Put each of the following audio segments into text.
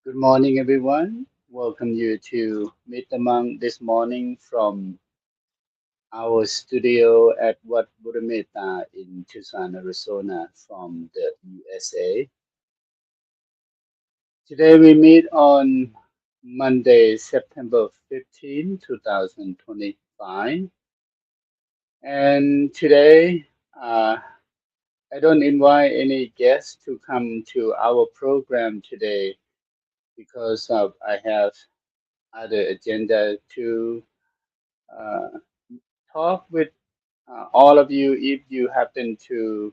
Good morning, everyone. Welcome you to Meet the Monk this morning from our studio at Wat Buddha in Tucson, Arizona, from the USA. Today we meet on Monday, September 15, 2025. And today, I don't invite any guests to come to our program today because I have other agenda to uh, talk with all of you if you happen to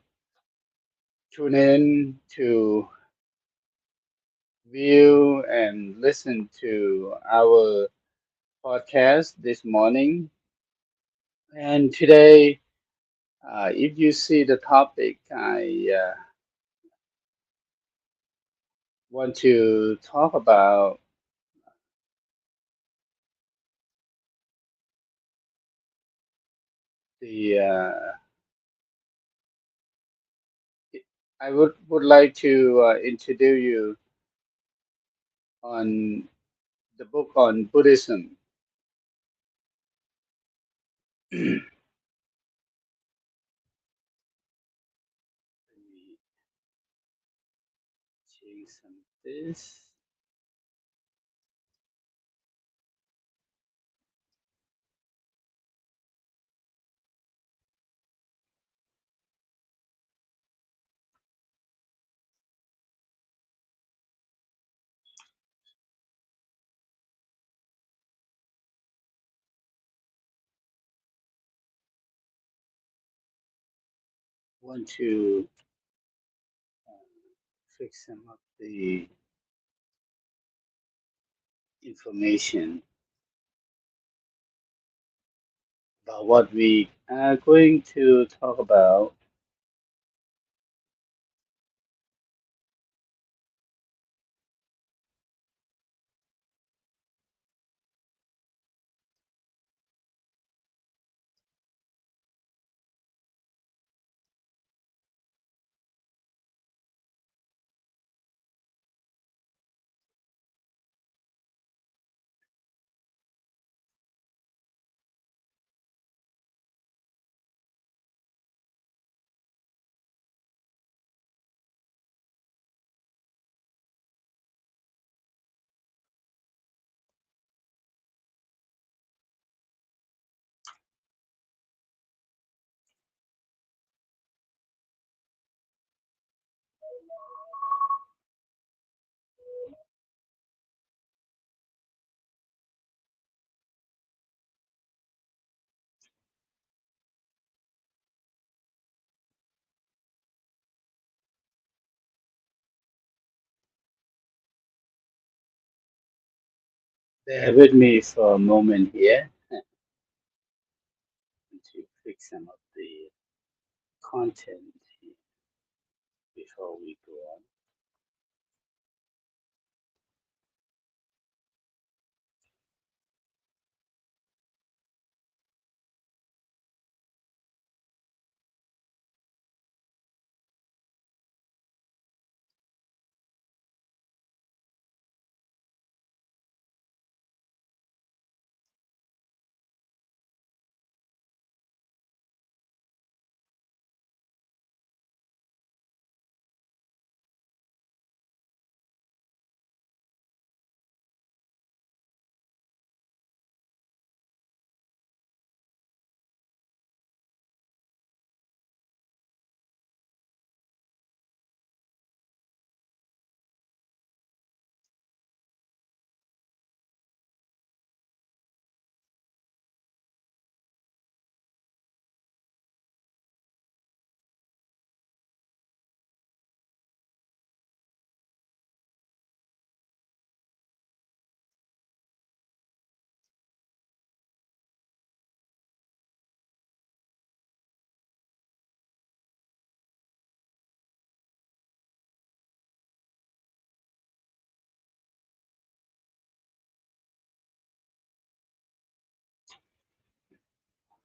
tune in to view and listen to our podcast this morning. And today, if you see the topic, I want to talk about the. I would like to introduce you on the book on Buddhism. Let me change some of this. Want to fix some of the information about what we are going to talk about. Bear with me for a moment here to fix some of the content here before we go on.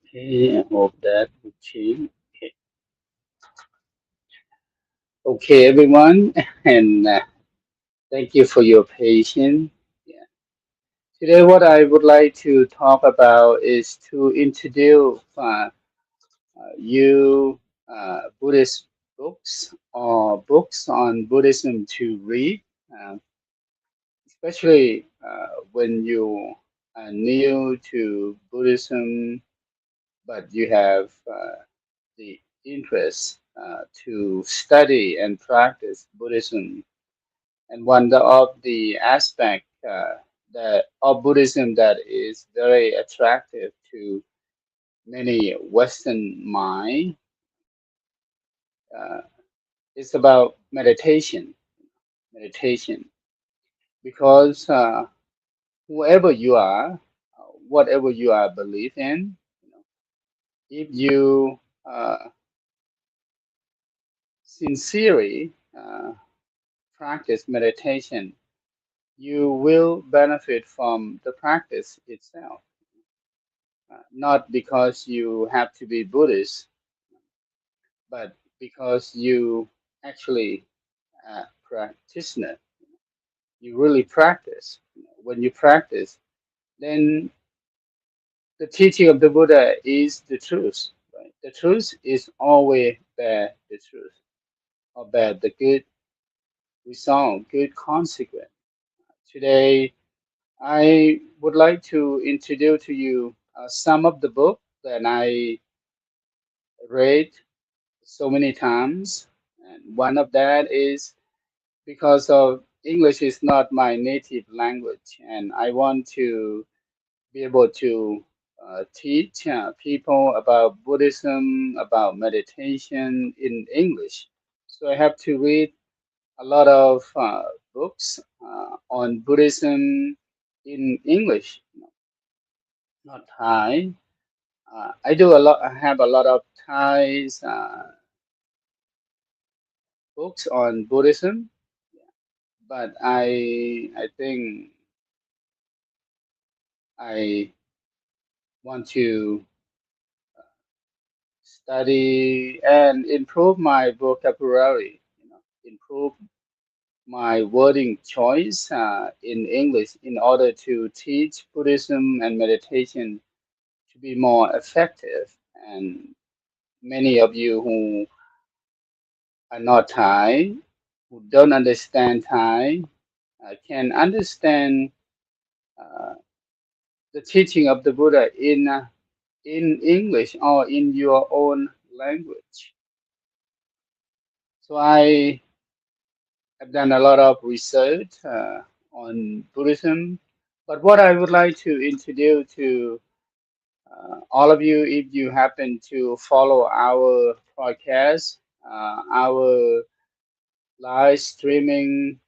Okay, I hope that will change. Okay, okay everyone, and Thank you for your patience. Yeah. Today, what I would like to talk about is to introduce you Buddhist books or books on Buddhism to read, uh, especially when you are new to Buddhism, but you have the interest to study and practice Buddhism. And one of the aspect that of Buddhism that is very attractive to many Western mind uh, is about meditation. Meditation, because whoever you are, whatever you are believe in, you know, if you sincerely practice meditation, you will benefit from the practice itself. Not because you have to be Buddhist, but because you actually practitioner. You really practice. When you practice, then the teaching of the Buddha is the truth. Right? The truth is always bear the truth, or bear the good result, good consequence. Today, I would like to introduce to you some of the book that I read so many times, and one of that is because of English is not my native language, and I want to be able to teach people about Buddhism, about meditation in English. So I have to read a lot of books on Buddhism in English, not Thai. I do a lot. I have a lot of Thai books on Buddhism, but I think I want to study and improve my vocabulary, improve my wording choice in English in order to teach Buddhism and meditation to be more effective. And many of you who are not Thai, who don't understand Thai, can understand uh, the teaching of the Buddha in English or in your own language. So I have done a lot of research on Buddhism, but what I would like to introduce to all of you, if you happen to follow our podcast, our live streaming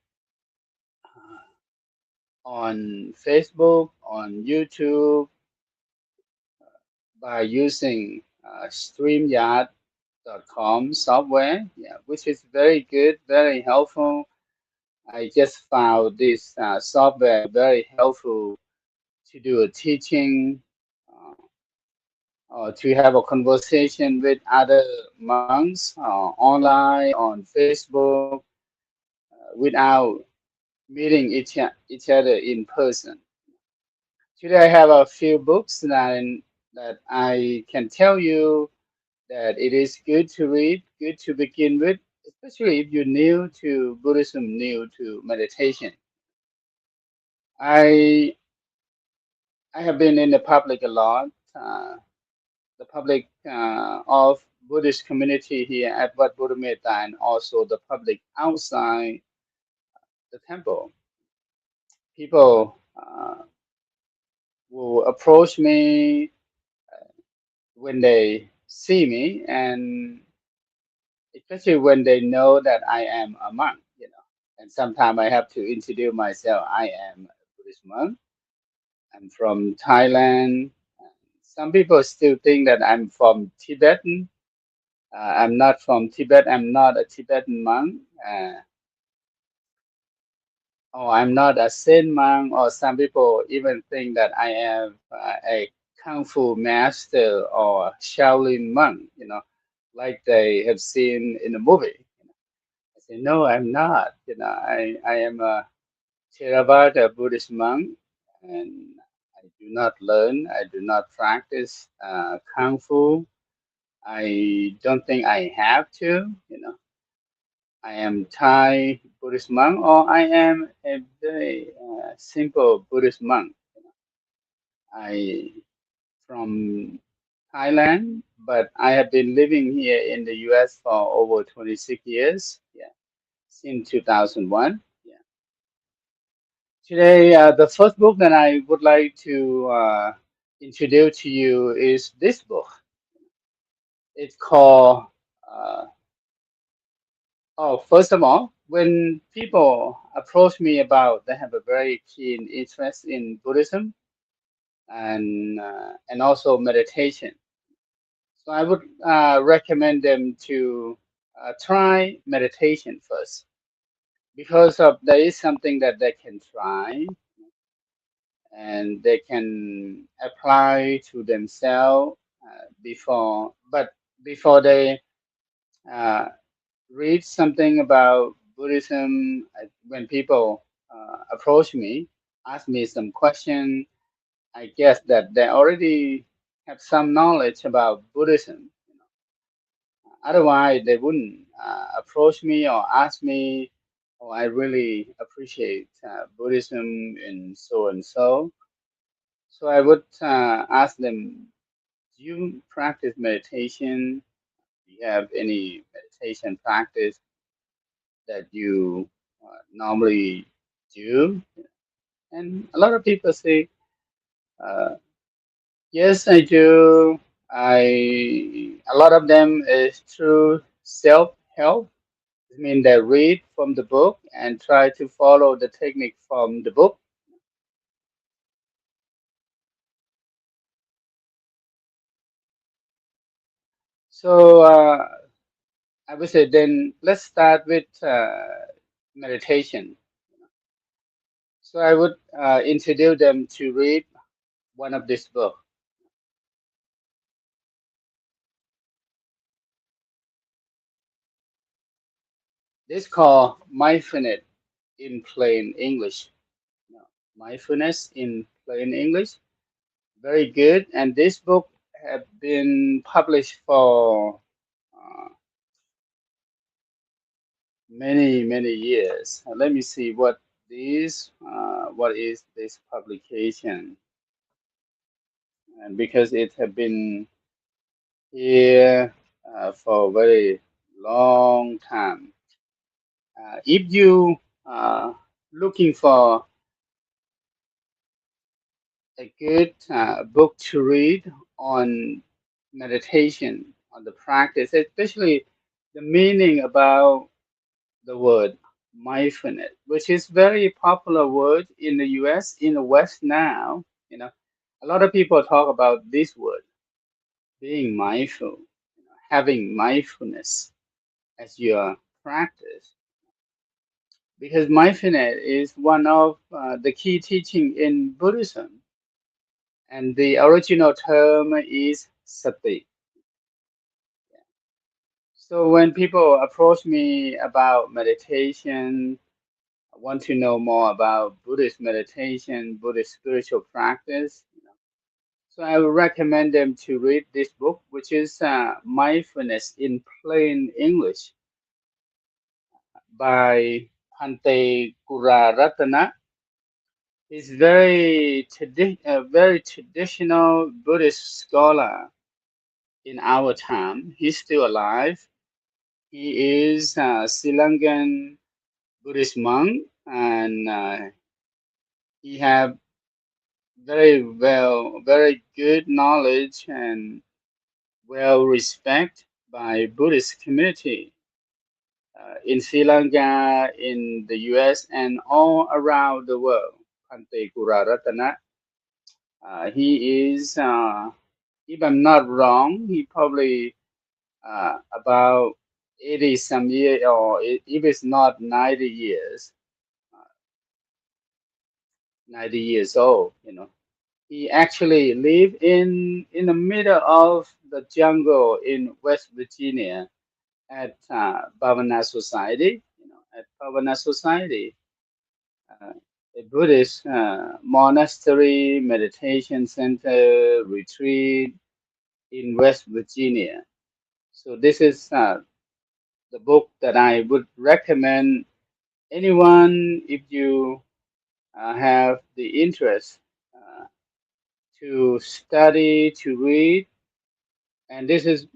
on Facebook, on YouTube, by using StreamYard.com software, yeah, which is very good, very helpful. I just found this software very helpful to do a teaching, or to have a conversation with other monks online on Facebook without meeting each other in person. Today I have a few books that I can tell you that it is good to read, good to begin with, especially if you're new to Buddhism, new to meditation. I I have been in the public a lot, the public of Buddhist community here at Wat Buddha Metta, and also the public outside the temple. People will approach me when they see me, and especially when they know that I am a monk, And sometimes I have to introduce myself. I am a Buddhist monk. I'm from Thailand. Some people still think that I'm from Tibetan. I'm not from Tibet. I'm not a Tibetan monk. Or I'm not a Zen monk. Or some people even think that I am a Kung Fu master or Shaolin monk, like they have seen in the movie. No, I'm not. I am a Theravada Buddhist monk, and I do not learn. I do not practice kung fu. I don't think I have to. I am Thai Buddhist monk, or I am a very simple Buddhist monk. I from Thailand, but I have been living here in the U.S. for over 26 years. Yeah, since 2001. Yeah. Today, the first book that I would like to introduce to you is this book. It's called, uh, oh, first of all, when people approach me about they have a very keen interest in Buddhism and also meditation, so I would recommend them to try meditation first because of there is something that they can try and they can apply to themselves before they uh, read something about Buddhism. When people approach me, ask me some question, I guess that they already have some knowledge about Buddhism. Otherwise, they wouldn't approach me or ask me, "Oh, I really appreciate Buddhism and so and so." So I would ask them, "Do you practice meditation? Do you have any meditation practice that you normally do?" And a lot of people say, uh, "Yes, I do." A lot of them is through self-help. I mean, they read from the book and try to follow the technique from the book. So I would say then let's start with meditation. So I would introduce them to read one of this book. This called Mindfulness in Plain English. No, Mindfulness in Plain English. Very good. And this book have been published for uh, many years. Let me see what is this publication, and because it have been here for a very long time. If you looking for a good book to read on meditation, on the practice, especially the meaning about the word mindfulness, which is very popular word in the U.S. in the West now. A lot of people talk about this word, being mindful, having mindfulness as your practice, because mindfulness is one of the key teaching in Buddhism, and the original term is sati. So when people approach me about meditation, want to know more about Buddhist meditation, Buddhist spiritual practice, so I would recommend them to read this book, which is Mindfulness in Plain English by Pante Kuraratana. He's a very traditional Buddhist scholar in our time. He's still alive. He is a Sri Lankan Buddhist monk, and he have very good knowledge and well respected by Buddhist community in Sri Lanka, in the U.S., and all around the world. Pante Kuraratana. He is, if I'm not wrong, he probably about 80 some years, or if it's not 90 years, uh, 90 years old. He actually lived in the middle of the jungle in West Virginia at Bhavana Society. at Pavana Society, uh, a Buddhist monastery, meditation center, retreat in West Virginia. So this is the book that I would recommend anyone if you have the interest uh, to study, to read, and this is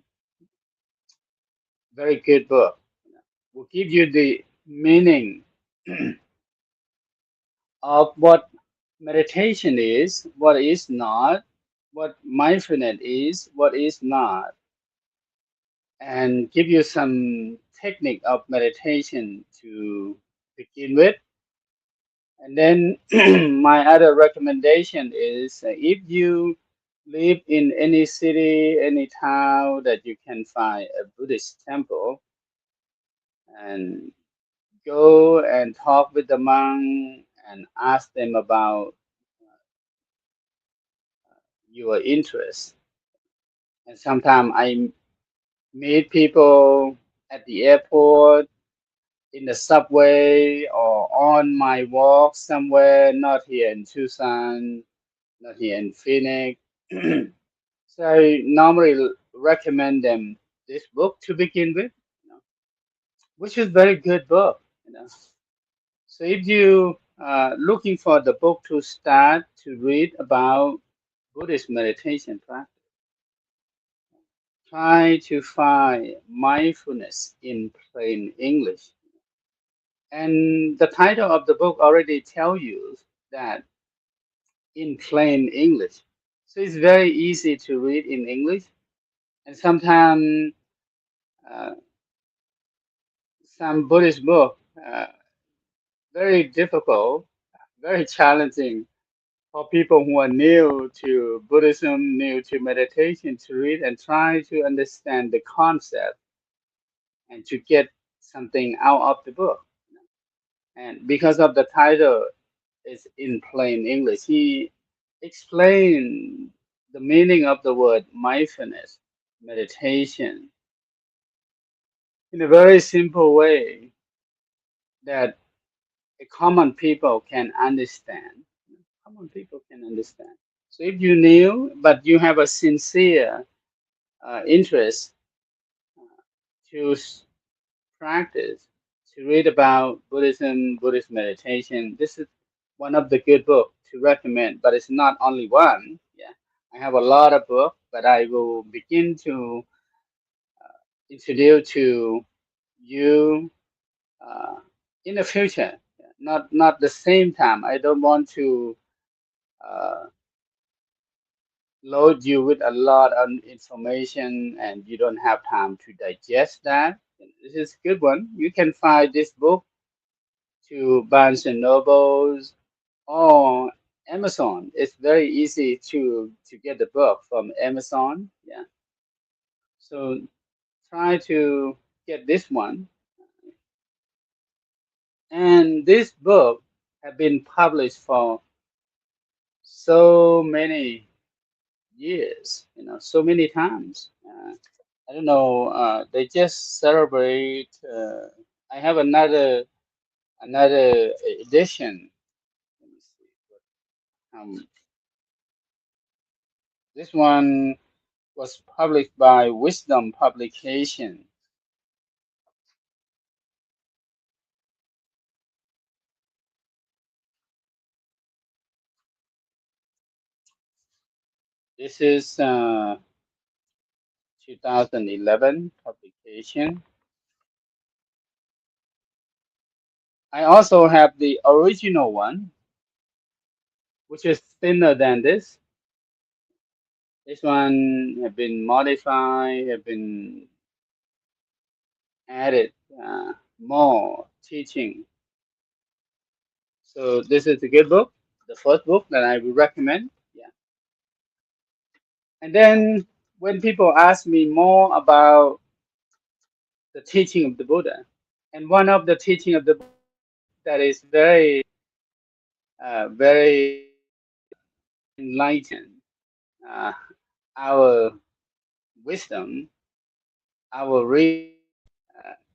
very good book. Will give you the meaning of what meditation is, what is not, what mindfulness is, what is not, and give you some technique of meditation to begin with. And then my other recommendation is if you live in any city, any town that you can find a Buddhist temple, and go and talk with the monk and ask them about your interest. And sometimes I meet people at the airport, in the subway, or on my walk somewhere, not here in Tucson, not here in Phoenix. So I normally recommend them this book to begin with, which is very good book. So if you looking for the book to start to read about Buddhist meditation practice, try to find mindfulness in plain English. And the title of the book already tell you that in plain English. So it's very easy to read in English. And sometimes uh, some Buddhist book very difficult, very challenging for people who are new to Buddhism, new to meditation to read and try to understand the concept and to get something out of the book. And because of the title is in plain English, he explained the meaning of the word mindfulness, meditation, in a very simple way that a common people can understand. Common people can understand. So if you knew, but you have a sincere interest to practice, to read about Buddhism, Buddhist meditation, this is one of the good books to recommend. But it's not only one. Yeah, I have a lot of books, but I will begin to introduce to you uh, in the future. Not the same time. I don't want to uh, load you with a lot of information and you don't have time to digest that. This is a good one. You can find this book to Barnes and Nobles or Amazon. It's very easy to get the book from Amazon. Yeah. So try to get this one. And this book have been published for so many years, so many times. I don't know. They just celebrate. I have another edition. Let me see. This one was published by Wisdom Publication. This is 2011 publication. I also have the original one, which is thinner than this. This one have been modified, have been added more teaching. So this is a good book, the first book that I would recommend. Yeah. And then when people ask me more about the teaching of the Buddha, and one of the teaching of the Buddha that is very enlightened, uh, our wisdom, our reason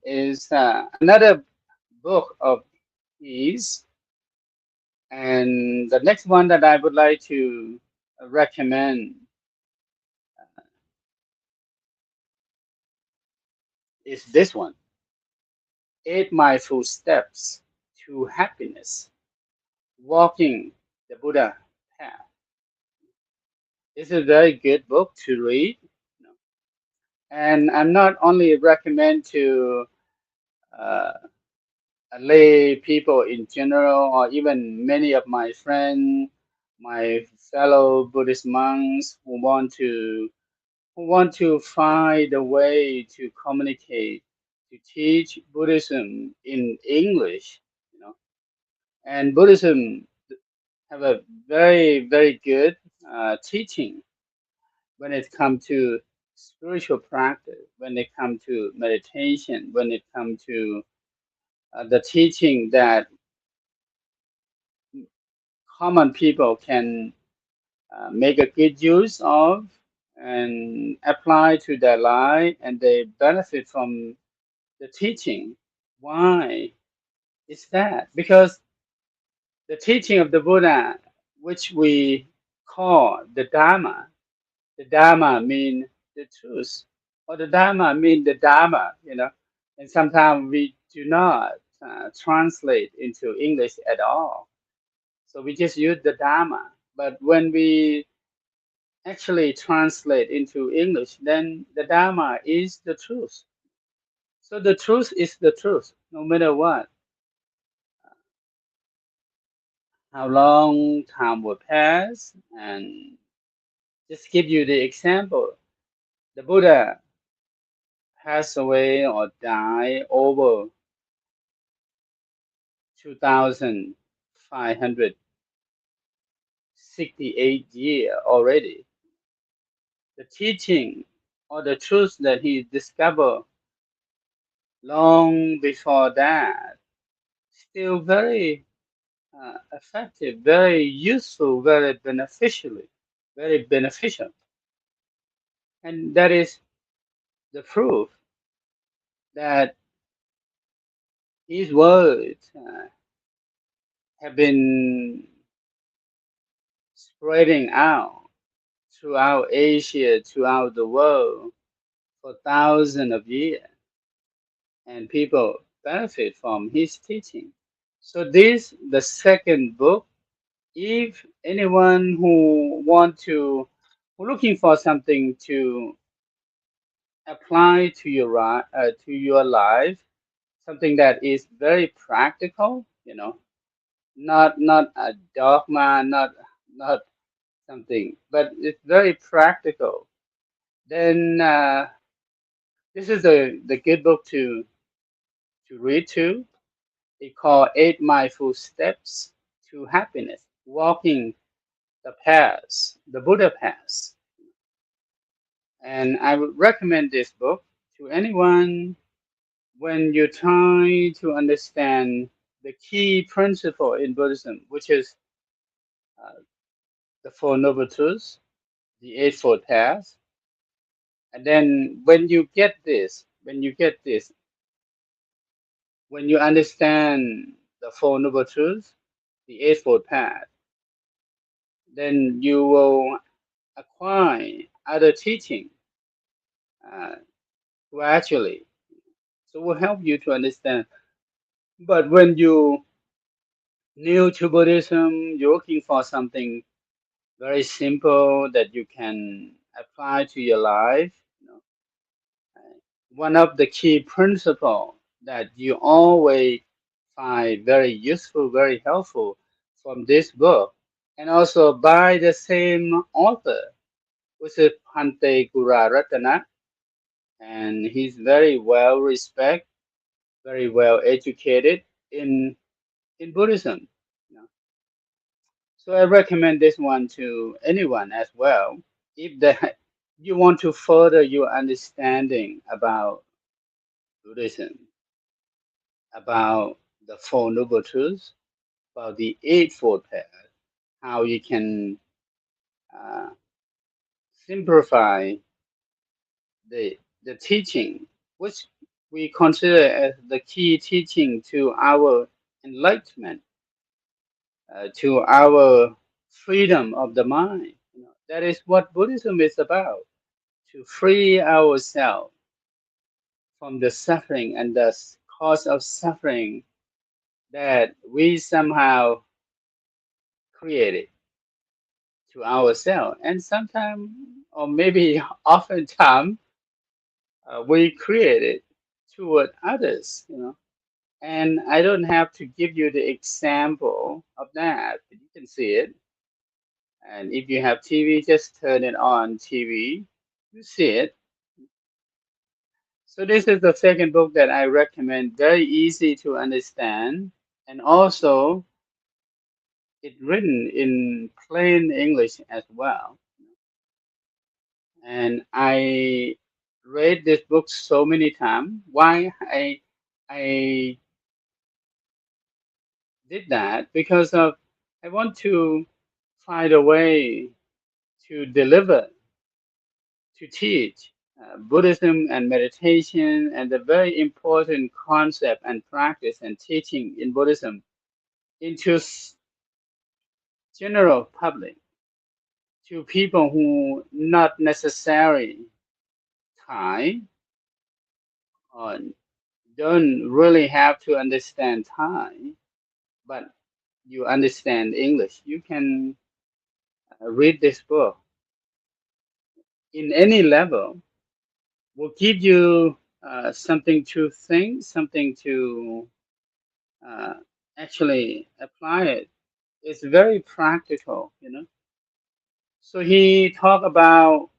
is another book of his. And the next one that I would like to recommend is this one, Eight Mindful Steps to Happiness, Walking the Buddha Path. It's a very good book to read. And I'm not only recommend to uh, lay people in general, or even many of my friends, my fellow Buddhist monks who want to find a way to communicate, to teach Buddhism in English, you know. And Buddhism have a very, very good teaching when it comes to spiritual practice, when it comes to meditation, when it comes to the teaching that common people can make a good use of and apply to their life, and they benefit from the teaching. Why is that? Because the teaching of the Buddha, which we call the Dharma mean the truth, or the Dharma mean the Dharma, and sometimes we do not translate into English at all. So we just use the Dharma. But when we actually translate into English, then the Dharma is the truth. So the truth is the truth, no matter what. How long time will pass, and just give you the example. The Buddha passed away or died over 2,568 years already. The teaching or the truth that he discovered long before that still very effective, very useful, very beneficial. And that is the proof that his words have been spreading out throughout Asia, throughout the world for thousands of years, and people benefit from his teaching. So this, the second book, if anyone who looking for something to apply to your life, something that is very practical, not a dogma, not something, but it's very practical. Then this is the good book to read too. It called Eight Mindful Steps to Happiness, Walking the Path, the Buddha Path. And I would recommend this book to anyone when you're trying to understand the key principle in Buddhism, which is uh, the Four Noble Truths, the Eightfold Path. And then when you understand the Four Noble Truths, the Eightfold Path, then you will acquire other teaching uh, gradually. So it will help you to understand. But when you new to Buddhism, you're looking for something very simple that you can apply to your life. One of the key principles that you always find very useful, very helpful from this book, and also by the same author, which is Pante Guraratana, and he's very well respected, very well educated in Buddhism. You know. So I recommend this one to anyone as well. If you want to further your understanding about Buddhism, about the Four Noble Truths, about the Eightfold Path, how you can uh, simplify the teaching, which we consider as the key teaching to our enlightenment, to our freedom of the mind. That is what Buddhism is about, to free ourselves from the suffering and the cause of suffering that we somehow created to ourselves. And sometimes, or maybe oftentimes, we create it toward others. And I don't have to give you the example of that, but you can see it. And if you have TV, just turn it on TV. You see it. So this is the second book that I recommend. Very easy to understand, and also it's written in plain English as well. And I read this book so many times. Why I did that? Because of I want to find a way to deliver, to teach Buddhism and meditation and the very important concept and practice and teaching in Buddhism into general public, to people who not necessarily Thai or don't really have to understand Thai, but you understand English. You can read this book in any level. Will give you something to think, something to uh, actually apply it. It's very practical. So he talked about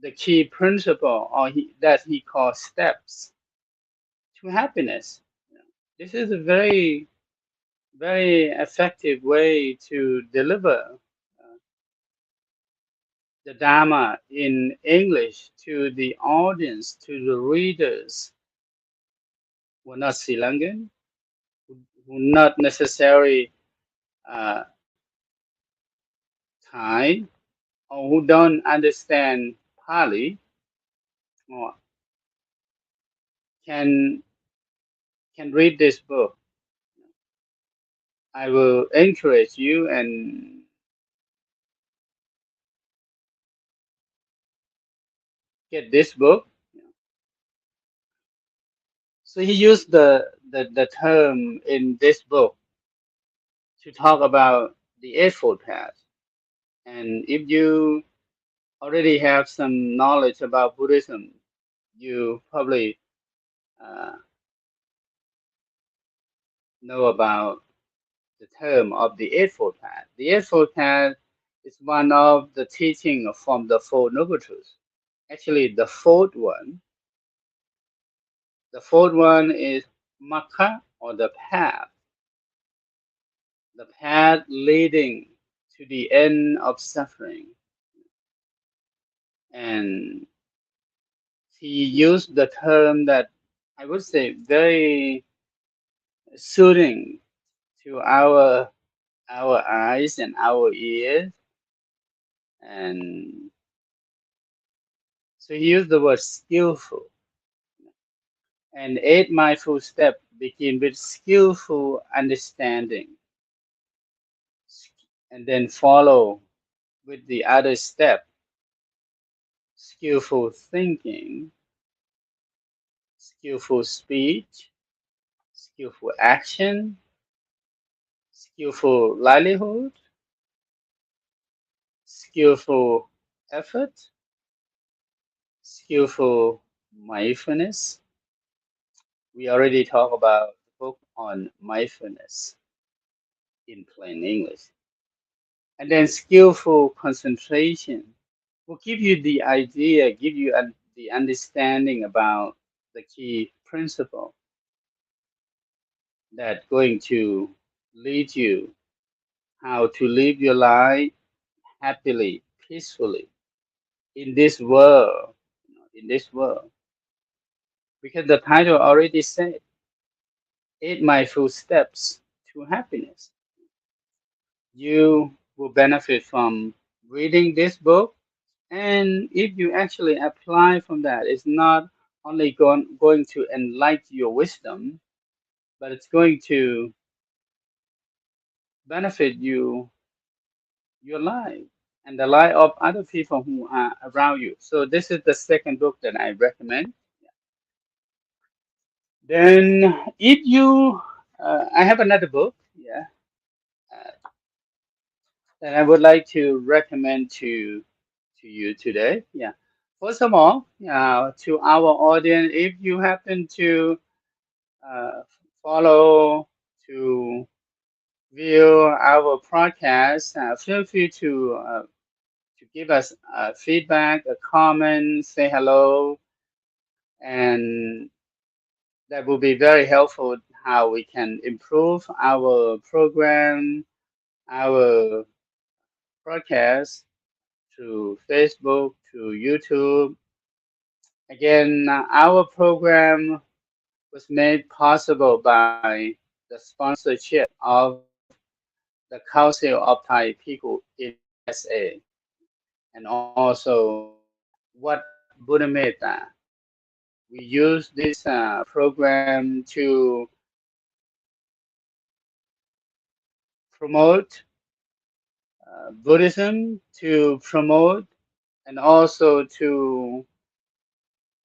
the key principle, or that he calls steps to happiness. This is a very, very effective way to deliver the Dharma in English to the audience, to the readers who are not Sri Lankan, who not necessarily uh, Thai, or who don't understand Pali, or can can read this book. I will encourage you and get this book. So he used the term in this book to talk about the Eightfold Path. And if you already have some knowledge about Buddhism, you probably uh, know about the term of the Eightfold Path. The Eightfold Path is one of the teaching from the Four Noble Truths. Actually, the fourth one is Makha, or the path leading to the end of suffering. And he used the term that I would say very soothing to our eyes and our ears. And so he used the word skillful. And eight mindful steps begin with skillful understanding, and then follow with the other step, skillful thinking, skillful speech, skillful action, skillful livelihood, skillful effort, skillful mindfulness. We already talked about the book on mindfulness in plain English. And then skillful concentration will give you the idea, give you the understanding about the key principle that going to lead you how to live your life happily, peacefully in this world, in this world. Because the title already said, Eight Mindful Steps to Happiness. You will benefit from reading this book. And if you actually apply from that, it's not only going to enlighten your wisdom, but it's going to benefit your life and the life of other people who are around you. So this is the second book that I recommend. Then, if you, I have another book, yeah, that I would like to recommend to you today. Yeah, first of all, to our audience, if you happen to uh, follow to view our podcast, feel free to give us feedback, a comment, say hello, and that will be very helpful how we can improve our program, our broadcast through Facebook, to YouTube. Again, our program was made possible by the sponsorship of the Council of Thai People in the USA, and also what Buddha Metta. We use this program to promote Buddhism, to promote and also to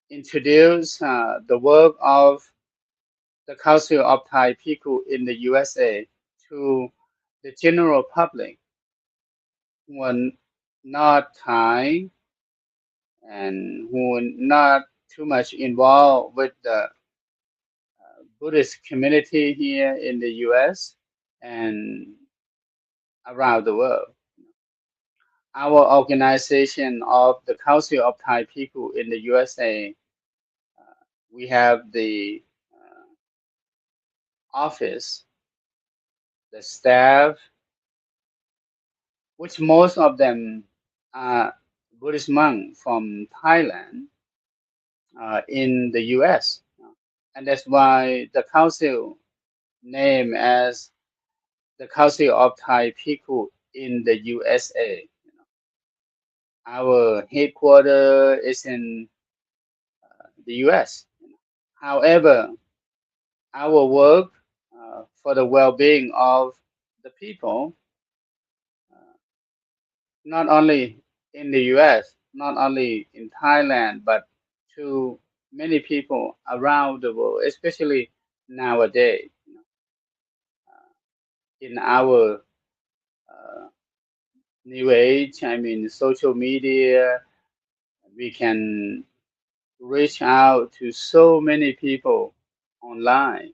introduce the work of the Council of Thai People in the USA to the general public who are not Thai and who are not too much involved with the Buddhist community here in the US and around the world. Our organization of the Council of Thai People in the USA, we have the office, the staff, which most of them are Buddhist monks from Thailand in the US. And that's why the council name as the Council of Thai People in the USA. Our headquarters is in the US. However, our work for the well-being of the people, uh, not only in the US, not only in Thailand, but to many people around the world, especially nowadays, in our uh, new age. I mean, social media, we can reach out to so many people online.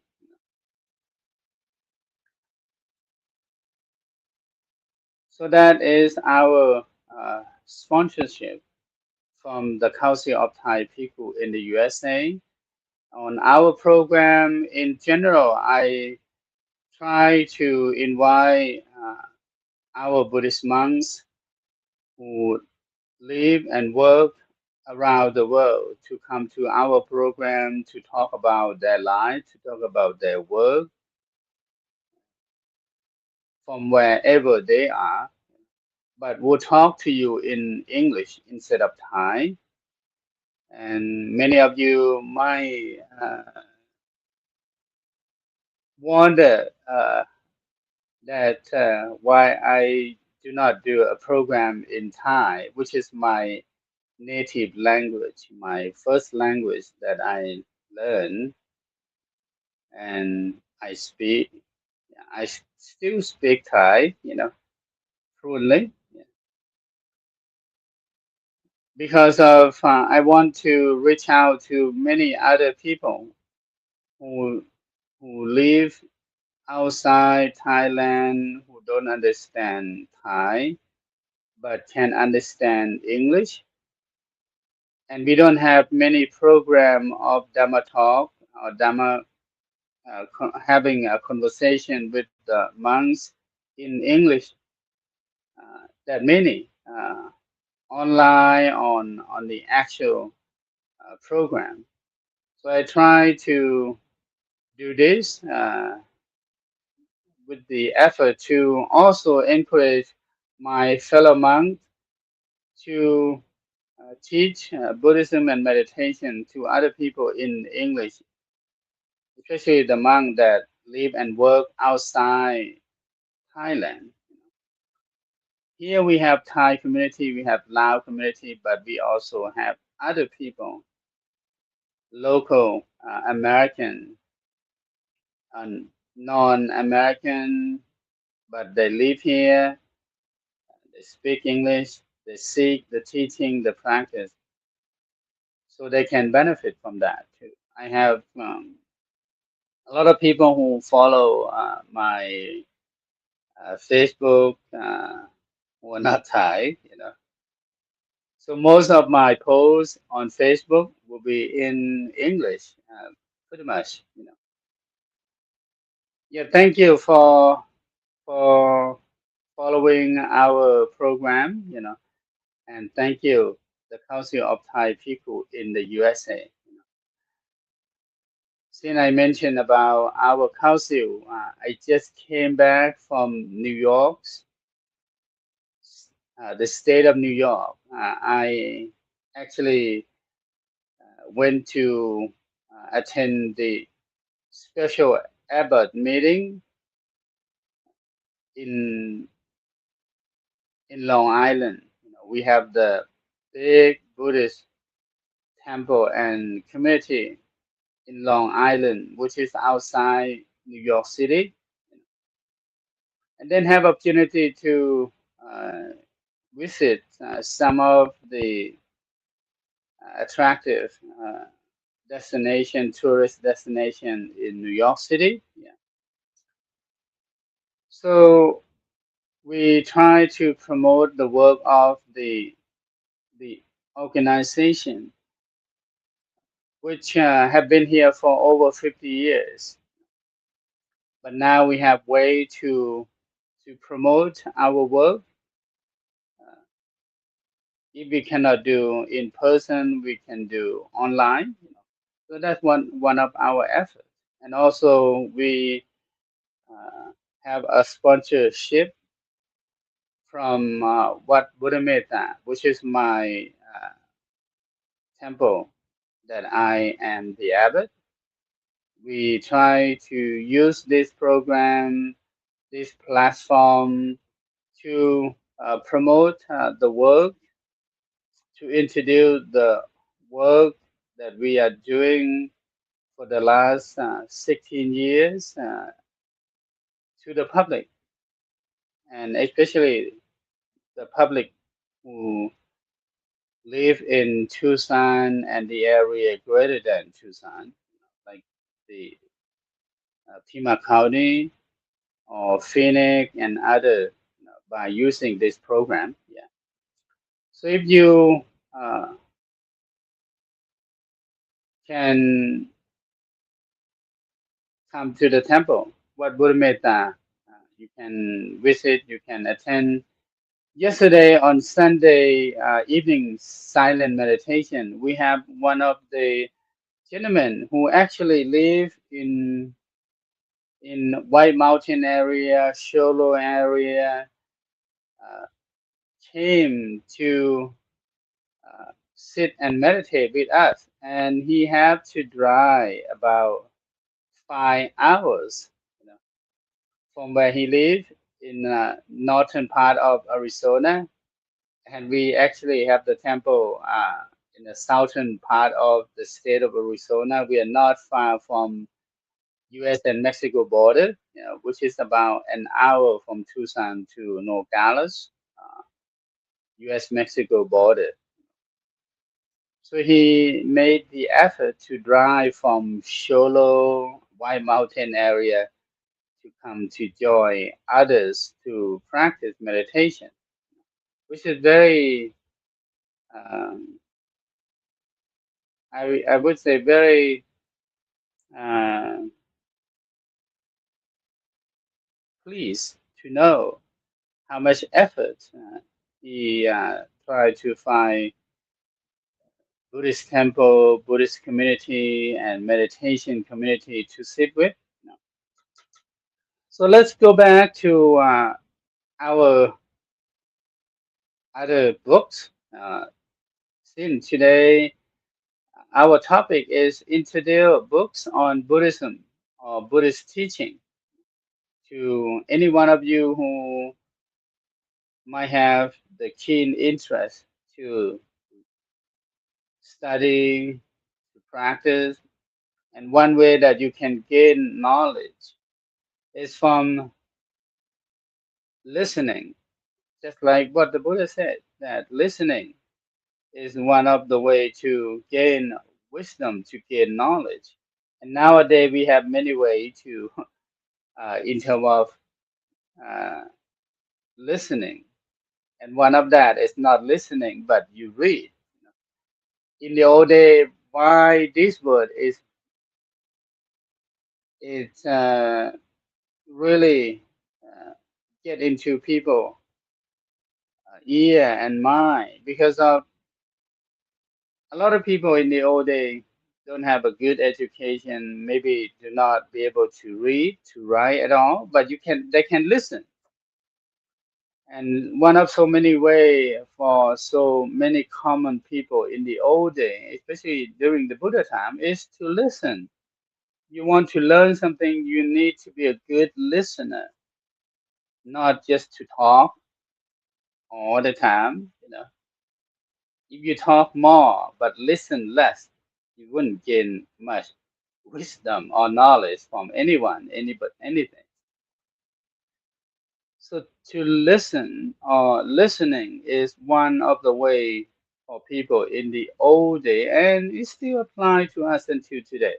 So that is our sponsorship from the Council of Thai People in the USA. On our program in general, I try to invite our Buddhist monks who live and work around the world to come to our program to talk about their life, to talk about their work from wherever they are. But we'll talk to you in English instead of Thai. And many of you might wonder that why I do not do a program in Thai, which is my native language, my first language that I learned and I speak. Still speak Thai, fluently, because of I want to reach out to many other people who live outside Thailand who don't understand Thai but can understand English. And we don't have many program of Dhamma talk or Dhamma having a conversation with the monks in English that many online on the actual program. So I try to do this with the effort to also encourage my fellow monks to teach Buddhism and meditation to other people in English, especially the monks that live and work outside Thailand. Here we have Thai community, we have Lao community, but we also have other people, local American and non-American, but they live here, they speak English, they seek the teaching, the practice, so they can benefit from that too. I have a lot of people who follow my Facebook who are not Thai, you know. So most of my posts on Facebook will be in English, pretty much, you know. Yeah, thank you for following our program, you know, and thank you, the Council of Thai People in the USA. Since I mentioned about our council, I just came back from New York, the state of New York. I actually went to attend the special abbot meeting in Long Island. You know, we have the big Buddhist temple and community in Long Island, which is outside New York City, and then have opportunity to uh, visit some of the attractive destination, tourist destination in New York City. Yeah. So we try to promote the work of the organization, which have been here for over 50 years. But now we have way to promote our work. Uh, if we cannot do in person, we can do online. So that's one of our efforts. And also we uh, have a sponsorship from Wat Buddha Metta, which is my temple that I am the abbot. We try to use this program, this platform to promote the work, to introduce the work that we are doing for the last 16 years to the public, and especially the public who live in Tucson and the area greater than Tucson, like the Pima County or Phoenix and other, by using this program. Yeah. So if you uh, can come to the temple, Wat Buddha Metta, you can visit, you can attend. Yesterday on Sunday evening silent meditation, we have one of the gentlemen who actually live in White Mountain area, Sholo area, uh, came to sit and meditate with us, and he had to drive about 5 hours, you know, from where he lived in northern part of Arizona, and we actually have the temple in the southern part of the state of Arizona. We are not far from U.S. and Mexico border, you know, which is about an hour from Tucson to Nogales, U.S. Mexico border. So he made the effort to drive from Sholo, White Mountain area to come to join others to practice meditation, which is very, um, I would say, very uh, pleased to know how much effort he tried to find Buddhist temple, Buddhist community, and meditation community to sit with. So let's go back to our other books. Since today our topic is introduce books on Buddhism or Buddhist teaching to any one of you who might have the keen interest to study, to practice, and one way that you can gain knowledge is from listening, just like what the Buddha said, that listening is one of the way to gain wisdom, to gain knowledge. And nowadays we have many ways to in terms of uh, listening, and one of that is not listening, but you read. In the old day, why this word is it's really get into people ear and mind because of a lot of people in the old day don't have a good education, maybe do not be able to read, to write at all, but you can they can listen. And one of so many way for so many common people in the old day, especially during the Buddha time, is to listen. You want to learn something, you need to be a good listener, not just to talk all the time. If you talk more but listen less, you wouldn't gain much wisdom or knowledge from anyone, anybody, anything. So to listen or listening is one of the way for people in the old day, and it still applies to us until today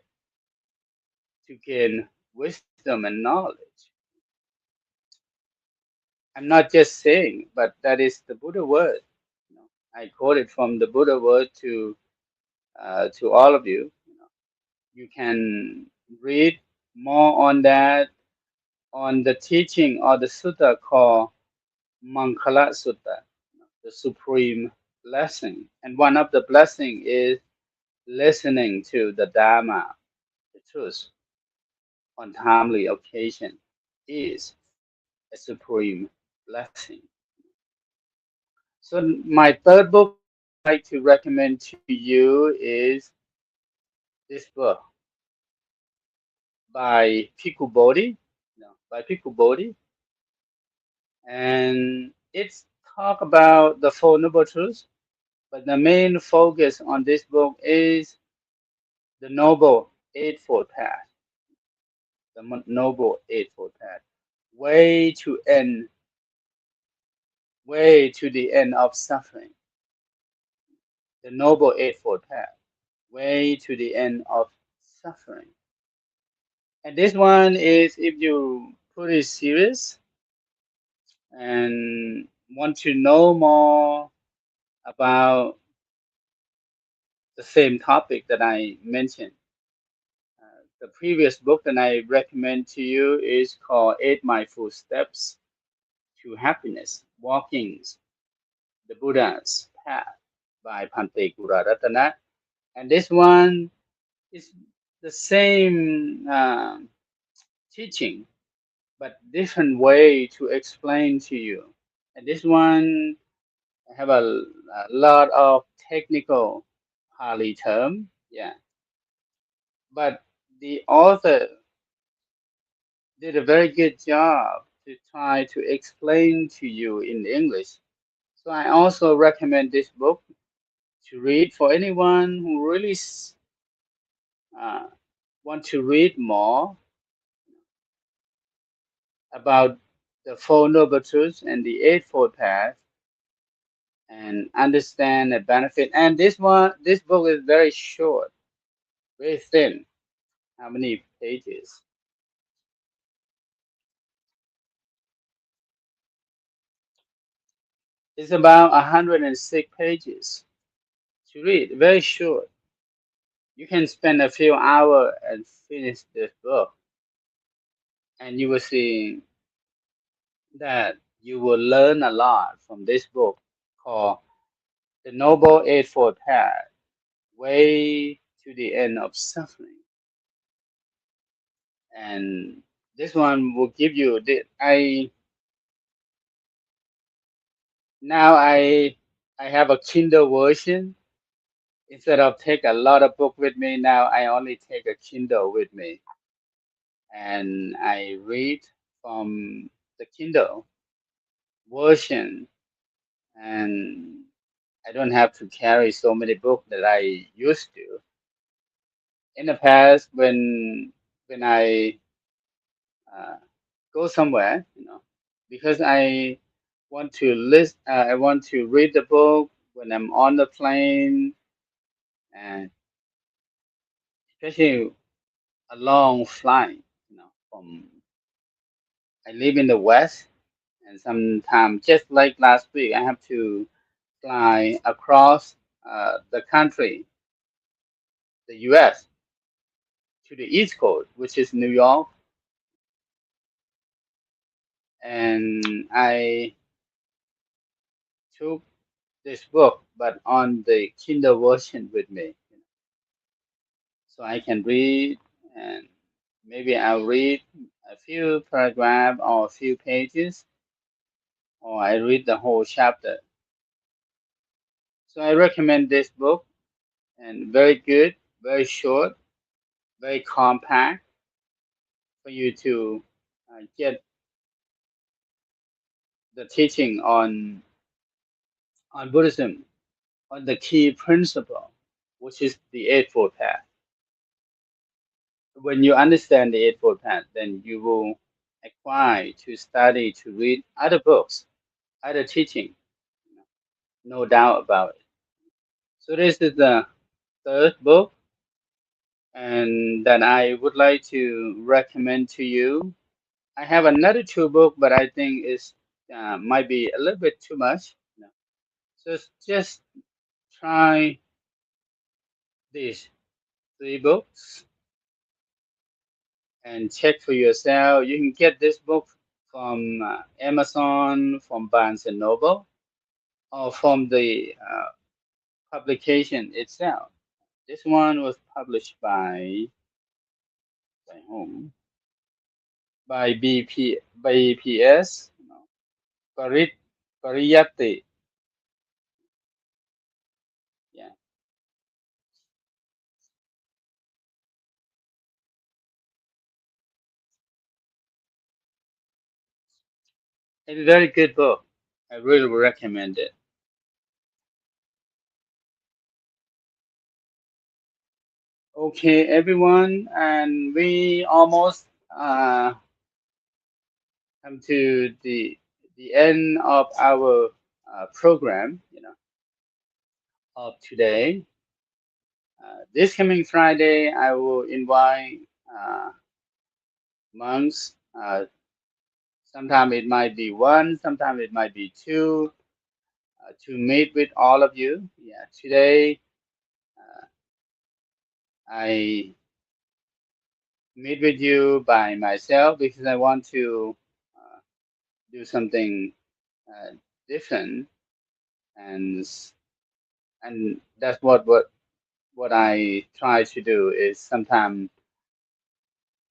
to gain wisdom and knowledge. I'm not just saying, but that is the Buddha word. I quote it from the Buddha word to all of you. You can read more on that on the teaching or the sutta called Mankala Sutta, the supreme blessing. And one of the blessing is listening to the Dharma, the truth, on timely occasion is a supreme blessing. So my third book that I would like to recommend to you is this book by Piku Bodhi, by Piku Bodhi, and it's talk about the Four Noble Truths. But the main focus on this book is the Noble Eightfold Path, the Noble Eightfold Path, way to end, way to the end of suffering. The Noble Eightfold Path, way to the end of suffering. And this one is, if you put it serious and want to know more about the same topic that I mentioned. The previous book that I recommend to you is called Eight Mindful Steps to Happiness, Walkings, the Buddha's Path by Pante Guraratana. And this one is the same teaching, but different way to explain to you. And this one have a lot of technical Pali term, yeah. But the author did a very good job to try to explain to you in English. So I also recommend this book to read for anyone who really uh, want to read more about the Four Noble Truths and the Eightfold Path and understand the benefit. And this book is very short, very thin. How many pages? It's about 106 pages to read, very short. You can spend a few hours and finish this book, and you will see that you will learn a lot from this book called The Noble Eightfold Path, Way to the End of Suffering. And this one will give you the I now I have a Kindle version, Instead of take a lot of book with me, now I only take a Kindle with me, and I read from the Kindle version, and I don't have to carry so many books that I used to. In the past, when I uh, go somewhere, because I want to I want to read the book when I'm on the plane, and especially a long flight. From I live in the West, and sometimes just like last week, I have to fly across the country, the U.S. to the East Coast, which is New York, and I took this book, but on the Kindle version with me, so I can read, and maybe I'll read a few paragraphs or a few pages, or I read the whole chapter. So I recommend this book, and very good, very short, very compact for you to get the teaching on Buddhism, on the key principle, which is the Eightfold Path. When you understand the Eightfold Path, then you will acquire to study to read other books, other teaching, no doubt about it. So this is the third book, and that I would like to recommend to you. I have another two book, but I think it's might be a little bit too much. So just try these three books and check for yourself. You can get this book from Amazon, from Barnes and Noble, or from the publication itself. This one was published by whom? By BPS, Parit Pariyatti. Yeah, it's a very good book. I really recommend it. Okay, everyone, and we almost come to the end of our program, of today. This coming Friday, I will invite monks. Sometime it might be one, sometime it might be two, to meet with all of you. Yeah, today uh, I meet with you by myself because I want to uh, do something uh, different, and that's what I try to do is sometimes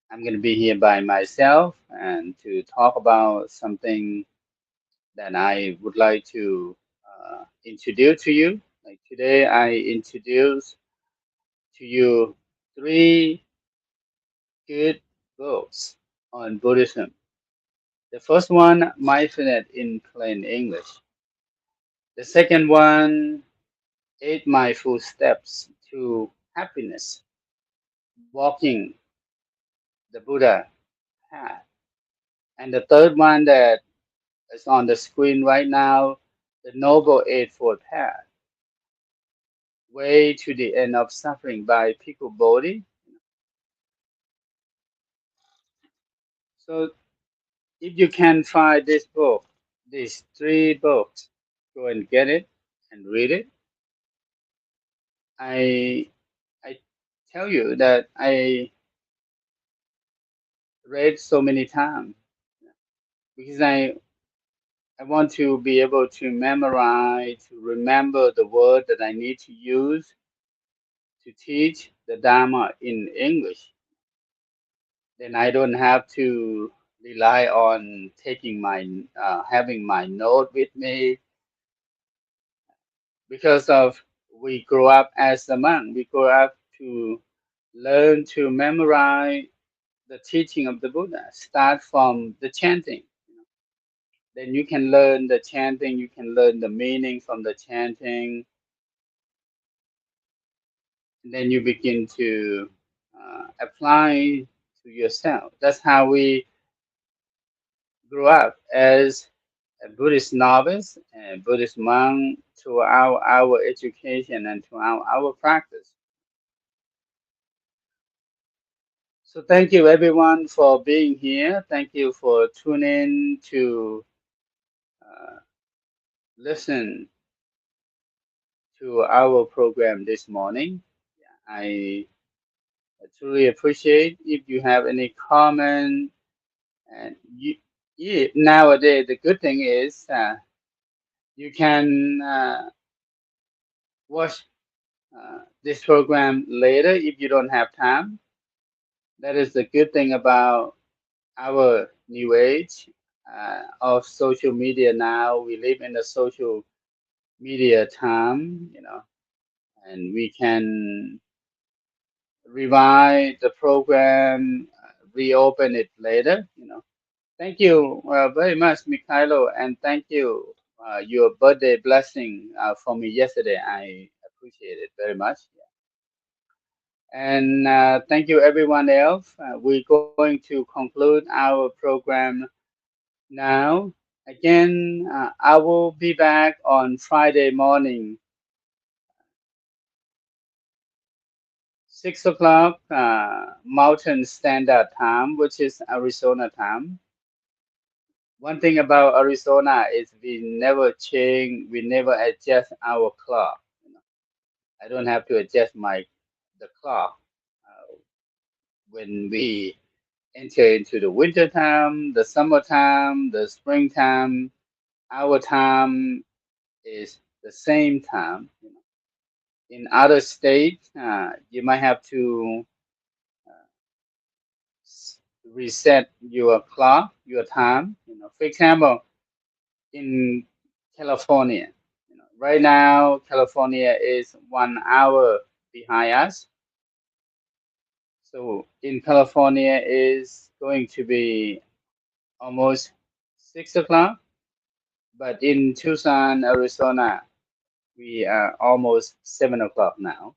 I'm going to be here by myself and to talk about something that I would like to introduce to you. Like today, I introduce to you three good books on Buddhism. The first one, Mindfulness in Plain English. The second one, Eight Mindful Steps to Happiness, Walking the Buddha Path. And the third one that is on the screen right now, The Noble Eightfold Path, Way to the End of Suffering by Pico Bodhi. So if you can find this book, these three books, go and get it and read it. I I tell you that I read so many times because I want to be able to memorize, to remember the word that I need to use to teach the Dharma in English. Then I don't have to rely on taking having my note with me because of we grow up as a monk. We grow up to learn to memorize the teaching of the Buddha. Start from the chanting. Then you can learn the chanting. You can learn the meaning from the chanting. And then you begin to apply to yourself. That's how we grew up as a Buddhist novice and Buddhist monk throughout our education and throughout our practice. So thank you everyone for being here. Thank you for tuning to uh, listen to our program this morning. I truly appreciate if you have any comment. And nowadays the good thing is you can watch this program later if you don't have time. That is the good thing about our new age of social media now. We live in a social media time, and we can revive the program, reopen it later. Thank you very much, Mikhailo, and thank you your birthday blessing for me yesterday. I appreciate it very much. And thank you, everyone else. We're going to conclude our program now. Again, I will be back on Friday morning, 6 o'clock Mountain Standard Time, which is Arizona time. One thing about Arizona is we never change, we never adjust our clock. I don't have to adjust the clock when we enter into the winter time, the summertime, the springtime. Our time is the same time. In other states, you might have to reset your clock, your time. For example, in California, right now, California is 1 hour behind us. So in California is going to be almost 6 o'clock, but in Tucson, Arizona, we are almost 7 o'clock now.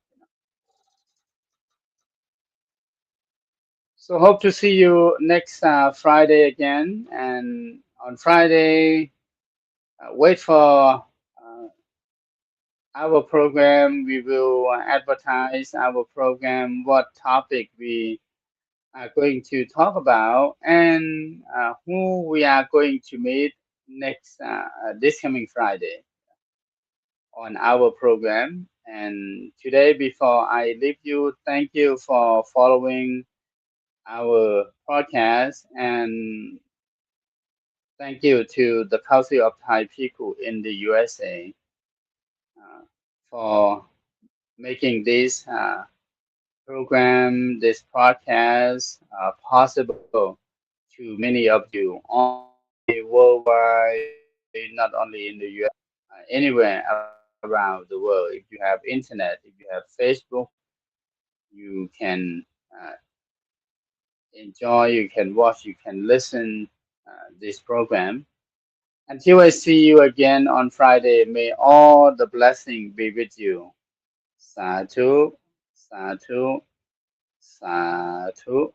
So hope to see you next Friday again. And on Friday, wait for our program. We will advertise our program, what topic we are going to talk about, and who we are going to meet next this coming Friday on our program. And today, before I leave you, thank you for following our podcast, and thank you to the Council of Thai People in the USA for making this program, this podcast possible to many of you online, worldwide, not only in the US, anywhere around the world. If you have internet, if you have Facebook, you can enjoy, you can watch, you can listen this program. Until I see you again on Friday, may all the blessing be with you. Sadhu, sadhu, sadhu.